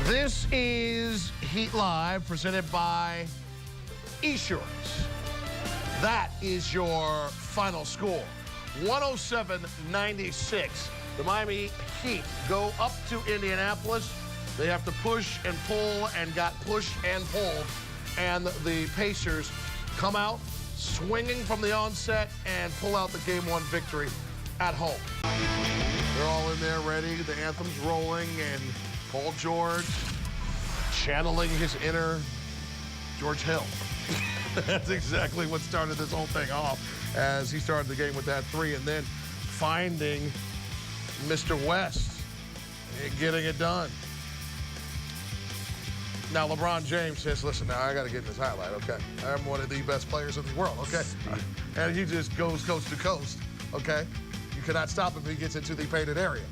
This is Heat Live, presented by Esurance. That is your final score. 107-96. The Miami Heat go up to Indianapolis. They have to push and pull and got pushed and pulled. And the Pacers come out swinging from the onset and pull out the Game 1 victory at home. They're all in there ready. The anthem's rolling, and Paul George channeling his inner George Hill. That's exactly what started this whole thing off, as he started the game with that three, and then finding Mr. West and getting it done. Now, LeBron James says, listen, now I got to get in this highlight, okay? I'm one of the best players in the world, okay? And he just goes coast to coast, okay? You cannot stop him if he gets into the painted area.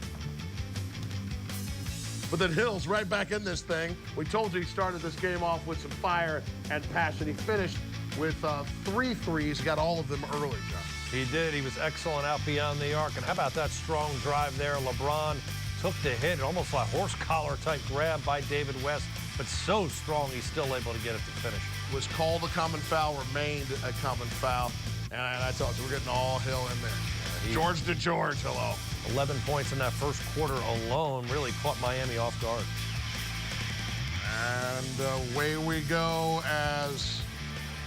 But then Hill's right back in this thing. We told you he started this game off with some fire and passion. He finished with 3 threes. He got all of them early, John. He did. He was excellent out beyond the arc. And how about that strong drive there? LeBron took the hit, almost like horse collar type grab by David West, but so strong he's still able to get it to finish. Was called a common foul, remained a common foul. And I told you, we're getting all Hill in there. George to George, hello. 11 points in that first quarter alone really caught Miami off guard. And away we go as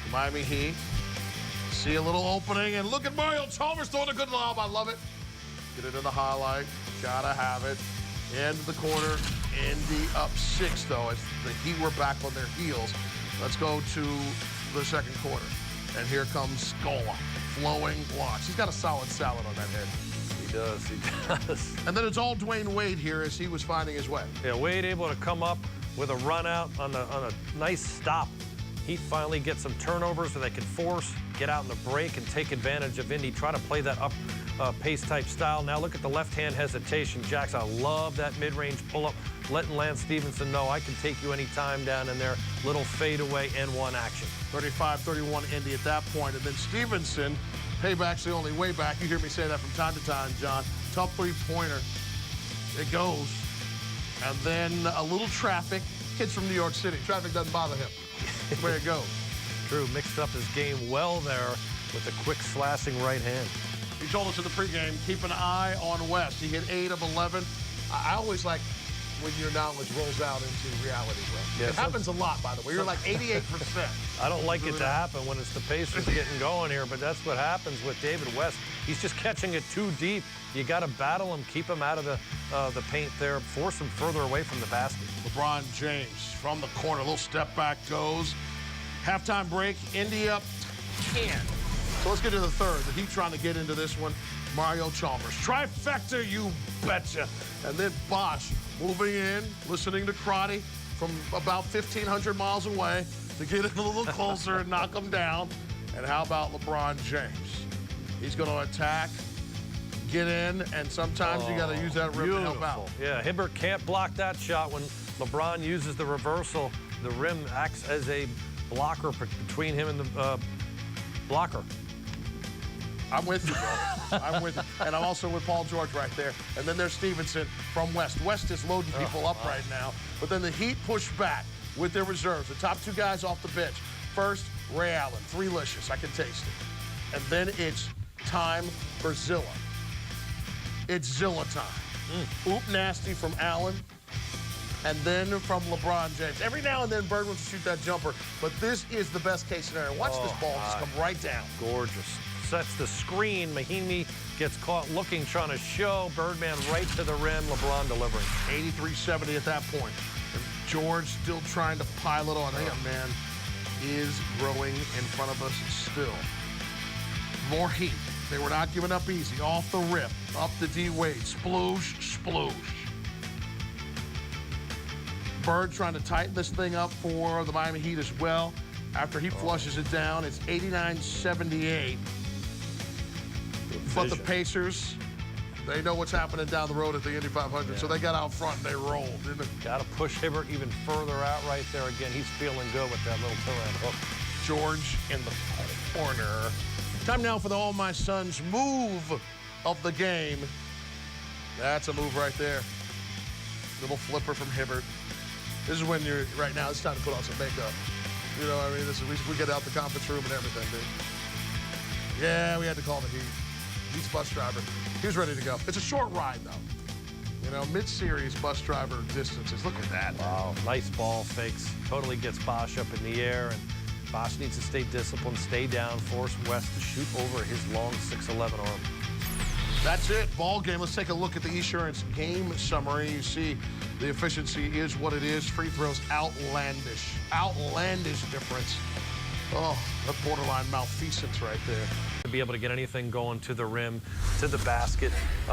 the Miami Heat see a little opening. And look at Mario Chalmers throwing a good lob. I love it. Get it in the highlight. Gotta have it. End of the quarter. Indy up 6, though, as the Heat were back on their heels. Let's go to the second quarter. And here comes Scola. Flowing launch. He's got a solid salad on that head. He does, he does. And then it's all Dwayne Wade here as he was finding his way. Yeah, Wade able to come up with a run out on a nice stop. He finally gets some turnovers where they can force, get out in the break, and take advantage of Indy. Try to play that up pace type style. Now look at the left-hand hesitation. Jackson, I love that mid-range pull-up, letting Lance Stevenson know I can take you anytime down in there. Little fadeaway N1 action. 35-31 Indy at that point. And then Stevenson, payback's the only way back. You hear me say that from time to time, John. Tough three-pointer. It goes. And then a little traffic. Kid's from New York City. Traffic doesn't bother him. That's where it goes. True, mixed up his game well there with a quick slashing right hand. He told us in the pregame, keep an eye on West. He hit 8 of 11. I always like when your knowledge rolls out into reality, bro. Yeah, it happens a lot, by the way. You're like 88%. I don't like it to happen when it's the Pacers getting going here, but that's what happens with David West. He's just catching it too deep. You got to battle him, keep him out of the paint there, force him further away from the basket. LeBron James from the corner, a little step back goes. Halftime break, Indy up 10. So let's get to the third. The Heat trying to get into this one. Mario Chalmers. Trifecta, you betcha. And then Bosch moving in, listening to Crotty from about 1,500 miles away to get it a little closer and knock him down. And how about LeBron James? He's going to attack, get in, and sometimes you got to use that rim to help out. Yeah, Hibbert can't block that shot when LeBron uses the reversal. The rim acts as a blocker between him and the blocker. I'm with you, bro. I'm with you. And I'm also with Paul George right there. And then there's Stevenson from West. West is loading people up right now. But then the Heat push back with their reserves. The top 2 guys off the bench. First, Ray Allen. 3-licious. I can taste it. And then it's time for Zilla. It's Zilla time. Oop nasty from Allen. And then from LeBron James. Every now and then, Bird wants to shoot that jumper. But this is the best case scenario. Watch this ball just come right down. Gorgeous. Sets the screen. Mahimi gets caught looking, trying to show. Birdman right to the rim. LeBron delivering. 83-70 at that point. And George still trying to pile it on. That man is growing in front of us still. More Heat. They were not giving up easy. Off the rip. Up to D. Wade. Sploosh, sploosh. Bird trying to tighten this thing up for the Miami Heat as well. After he flushes it down, it's 89-78. But the Pacers, they know what's happening down the road at the Indy 500, so they got out front and they rolled, didn't they? Got to push Hibbert even further out right there. Again, he's feeling good with that little turnaround hook. George in the corner. Time now for the All My Sons move of the game. That's a move right there. Little flipper from Hibbert. This is when you're, right now, it's time to put on some makeup. You know what I mean? This is, we get out the conference room and everything, dude. Yeah, we had to call the Heat. Heat's bus driver. He was ready to go. It's a short ride, though. You know, mid-series bus driver distances. Look at that. Wow, nice ball fakes. Totally gets Bosch up in the air, and Bosch needs to stay disciplined, stay down, force West to shoot over his long 6'11" arm. That's it, ball game. Let's take a look at the Esurance game summary. You see the efficiency is what it is. Free throws, outlandish. Outlandish difference. Oh, that borderline malfeasance right there. To be able to get anything going to the rim, to the basket.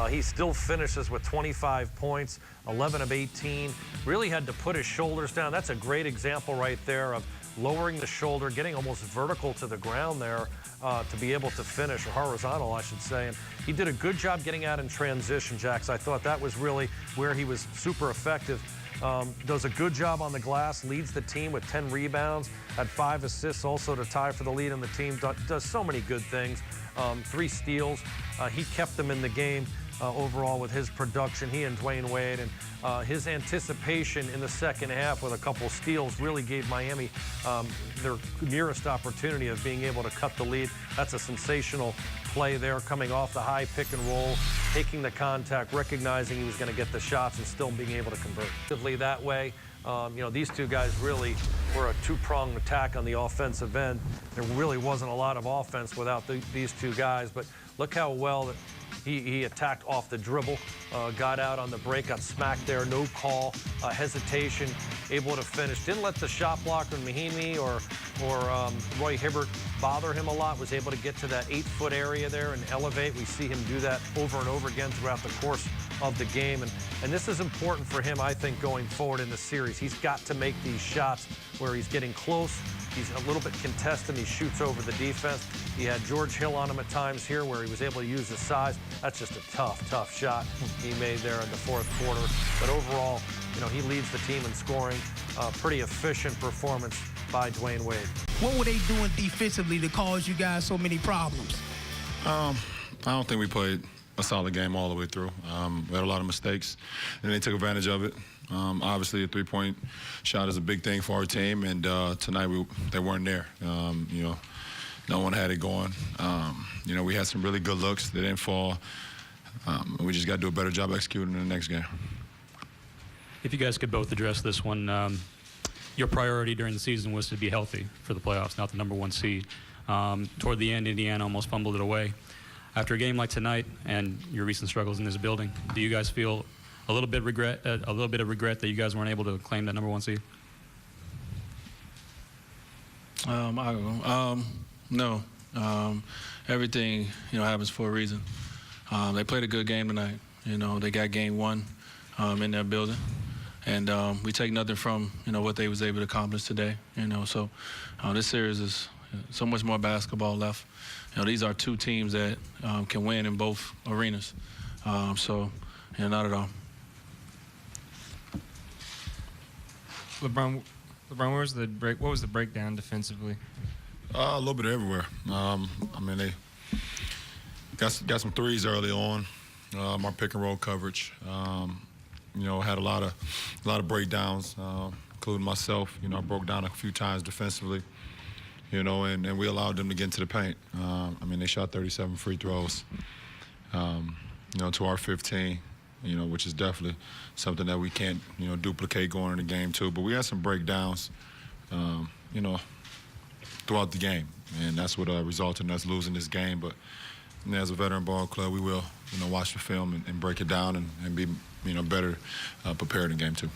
He still finishes with 25 points, 11 of 18. Really had to put his shoulders down. That's a great example right there of lowering the shoulder, getting almost vertical to the ground there to be able to finish, or horizontal, I should say. And he did a good job getting out in transition, Jax. I thought that was really where he was super effective. Does a good job on the glass, leads the team with 10 rebounds, had 5 assists also to tie for the lead on the team, does so many good things, 3 steals. He kept them in the game overall with his production, he and Dwayne Wade, and his anticipation in the second half with a couple steals really gave Miami their nearest opportunity of being able to cut the lead. That's a sensational play there, coming off the high pick and roll, taking the contact, recognizing he was going to get the shots and still being able to convert. That way, you know, these two guys really were a two-pronged attack on the offensive end. There really wasn't a lot of offense without these two guys, but look how well that he attacked off the dribble, got out on the break, got smacked there, no call, hesitation, able to finish. Didn't let the shot blocker Mahimi or Roy Hibbert bother him a lot, was able to get to that 8-foot area there and elevate. We see him do that over and over again throughout the course of the game. And this is important for him, I think, going forward in the series. He's got to make these shots where he's getting close, he's a little bit contested, he shoots over the defense. He had George Hill on him at times here where he was able to use his size. That's just a tough shot he made there in the fourth quarter. But overall, you know, he leads the team in scoring. Pretty efficient performance by Dwayne Wade. What were they doing defensively to cause you guys so many problems? I don't think we played a solid game all the way through. We had a lot of mistakes, and they took advantage of it. Obviously, a three-point shot is a big thing for our team, and tonight they weren't there. You know, no one had it going. You know, we had some really good looks. They didn't fall. We just got to do a better job executing in the next game. If you guys could both address this one, your priority during the season was to be healthy for the playoffs, not the #1 seed. Toward the end, Indiana almost fumbled it away. After a game like tonight and your recent struggles in this building, do you guys feel a little bit of regret that you guys weren't able to claim that #1 seed? No. Everything, you know, happens for a reason. They played a good game tonight. You know, they got game 1 in their building. And we take nothing from, you know, what they was able to accomplish today. You know, so this series is so much more basketball left. You know, these are 2 teams that can win in both arenas. So, you know, not at all. LeBron, what was the breakdown defensively? A little bit everywhere. I mean, they got some threes early on. Our pick and roll coverage, you know, had a lot of breakdowns, including myself. You know, I broke down a few times defensively. You know, and we allowed them to get into the paint. I mean, they shot 37 free throws. You know, to our 15. You know, which is definitely something that we can't, you know, duplicate going into game 2. But we had some breakdowns, you know, throughout the game, and that's what resulted in us losing this game. But you know, as a veteran ball club, we will, you know, watch the film and break it down and be, you know, better prepared in game 2.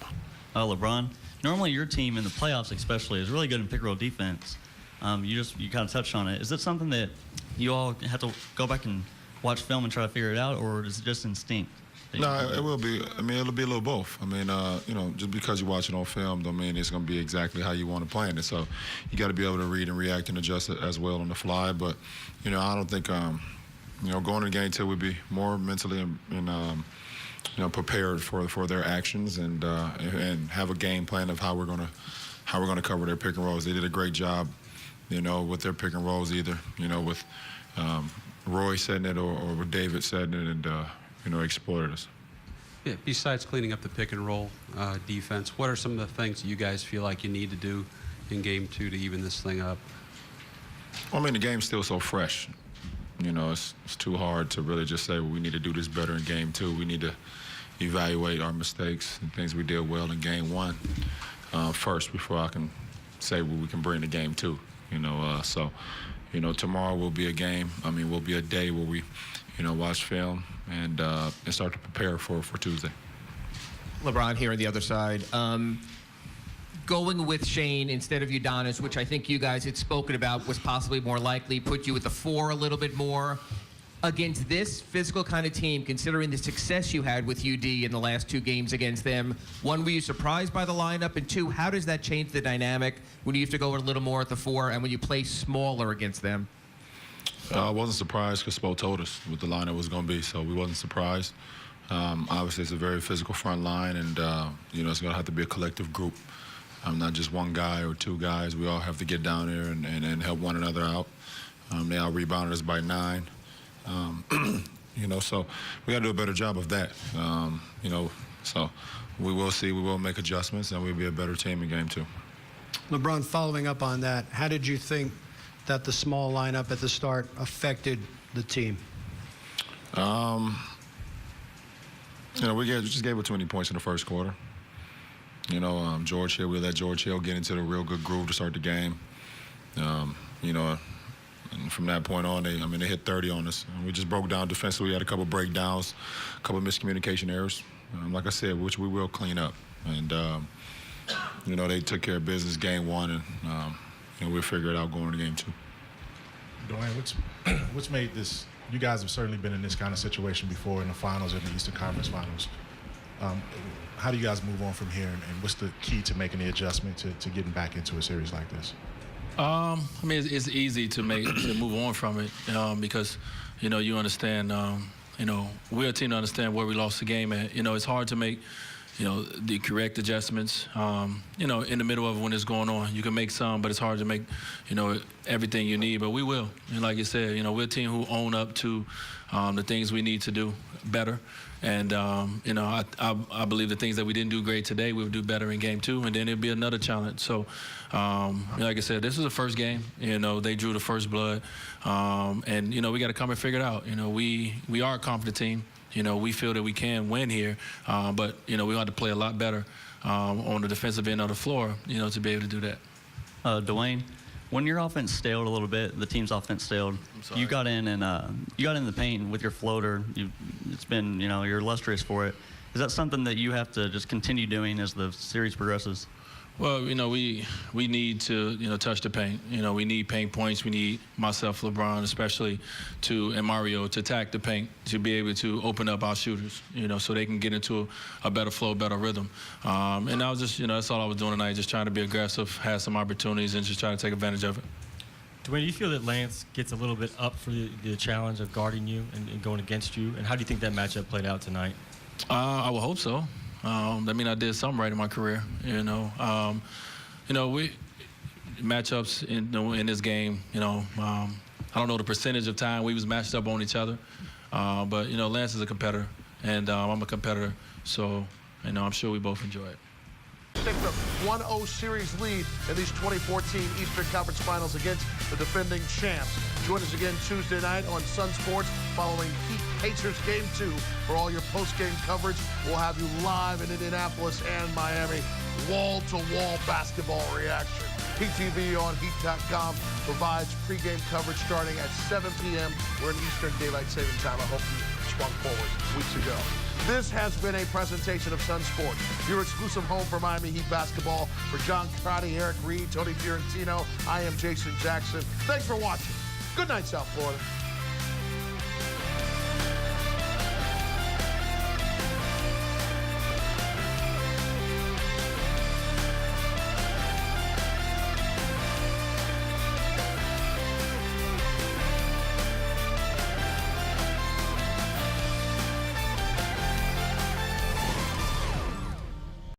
LeBron, normally your team in the playoffs especially is really good in pick-and-roll defense. You kind of touched on it. Is it something that you all have to go back and watch film and try to figure it out, or is it just instinct? No, it will be. I mean, it'll be a little both. I mean, you know, just because you watch it on film don't mean it's going to be exactly how you want to play it. So you got to be able to read and react and adjust it as well on the fly. But, you know, I don't think, you know, going to game 2 would be more mentally and you know, prepared for their actions and have a game plan of how we're going to cover their pick and rolls. They did a great job, you know, with their pick and rolls either, you know, with Roy setting it or with David setting it and, you know, exploited us. Yeah, besides cleaning up the pick and roll defense, what are some of the things that you guys feel like you need to do in Game 2 to even this thing up? Well, I mean, the game's still so fresh. You know, it's too hard to really just say, well, we need to do this better in Game 2. We need to evaluate our mistakes and things we did well in Game 1 first before I can say what we can bring to Game 2. You know, so, you know, tomorrow will be a game. I mean, will be a day where we, you know, watch film and start to prepare for Tuesday. LeBron here on the other side. Going with Shane instead of Udonis, which I think you guys had spoken about was possibly more likely, put you with the 4 a little bit more. Against this physical kind of team, considering the success you had with UD in the last 2 games against them, 1, were you surprised by the lineup? And 2, how does that change the dynamic when you have to go a little more at the 4 and when you play smaller against them? I wasn't surprised because Spo told us what the lineup was going to be, so we wasn't surprised. Obviously, it's a very physical front line, and, you know, it's going to have to be a collective group. Not just one guy or 2 guys. We all have to get down there and help one another out. They out-rebounded us by 9. You know, so we got to do a better job of that. You know, so we will see. We will make adjustments, and we'll be a better team in Game 2. LeBron, following up on that, how did you think that the small lineup at the start affected the team? You know, we just gave it too many points in the first quarter. You know, George Hill, we let George Hill get into the real good groove to start the game. You know, and from that point on, they hit 30 on us. And we just broke down defensively. We had a couple breakdowns, a couple miscommunication errors, like I said, which we will clean up. And, you know, they took care of business Game 1, and, you know, we'll figure it out going into Game 2. Dwayne, what's made this? You guys have certainly been in this kind of situation before in the finals, in the Eastern Conference Finals. How do you guys move on from here, and what's the key to making the adjustment to getting back into a series like this? I mean, it's easy to move on from it because, you know, you understand, you know, we're a team to understand where we lost the game at. You know, it's hard to make, you know, the correct adjustments, you know, in the middle of when it's going on. You can make some, but it's hard to make, you know, everything you need. But we will. And like you said, you know, we're a team who own up to the things we need to do better. And, you know, I believe the things that we didn't do great today, we'll do better in Game 2, and then it'll be another challenge. So, like I said, this is the first game. You know, they drew the first blood. And, you know, we got to come and figure it out. You know, we are a confident team. You know, we feel that we can win here. But, you know, we have to play a lot better on the defensive end of the floor, you know, to be able to do that. Dwayne, when your offense staled a little bit, the team's offense staled, you got in and you got in the paint with your floater. It's been, you know, you're illustrious for it. Is that something that you have to just continue doing as the series progresses? Well, you know, we need to, you know, touch the paint. You know, we need paint points. We need myself, LeBron, especially, and Mario to attack the paint, to be able to open up our shooters, you know, so they can get into a better flow, better rhythm. And I was just, you know, that's all I was doing tonight, just trying to be aggressive, have some opportunities, and just trying to take advantage of it. Dwayne, do you feel that Lance gets a little bit up for the challenge of guarding you and going against you? And how do you think that matchup played out tonight? I would hope so. I mean, I did something right in my career, you know. We matchups in this game, you know, I don't know the percentage of time we was matched up on each other, but, you know, Lance is a competitor, and I'm a competitor, so, you know, I'm sure we both enjoy it. Take the 1-0 series lead in these 2014 Eastern Conference Finals against the defending champs. Join us again Tuesday night on Sunsports following Heat Pacers Game 2 for all your post-game coverage. We'll have you live in Indianapolis and Miami. Wall-to-wall basketball reaction. PTV on Heat.com provides pregame coverage starting at 7 p.m. We're in Eastern Daylight Saving Time. I hope you swung forward weeks ago. This has been a presentation of Sunsports, your exclusive home for Miami Heat basketball. For John Crotty, Eric Reed, Tony Fiorentino, I am Jason Jackson. Thanks for watching. Good night, South Florida.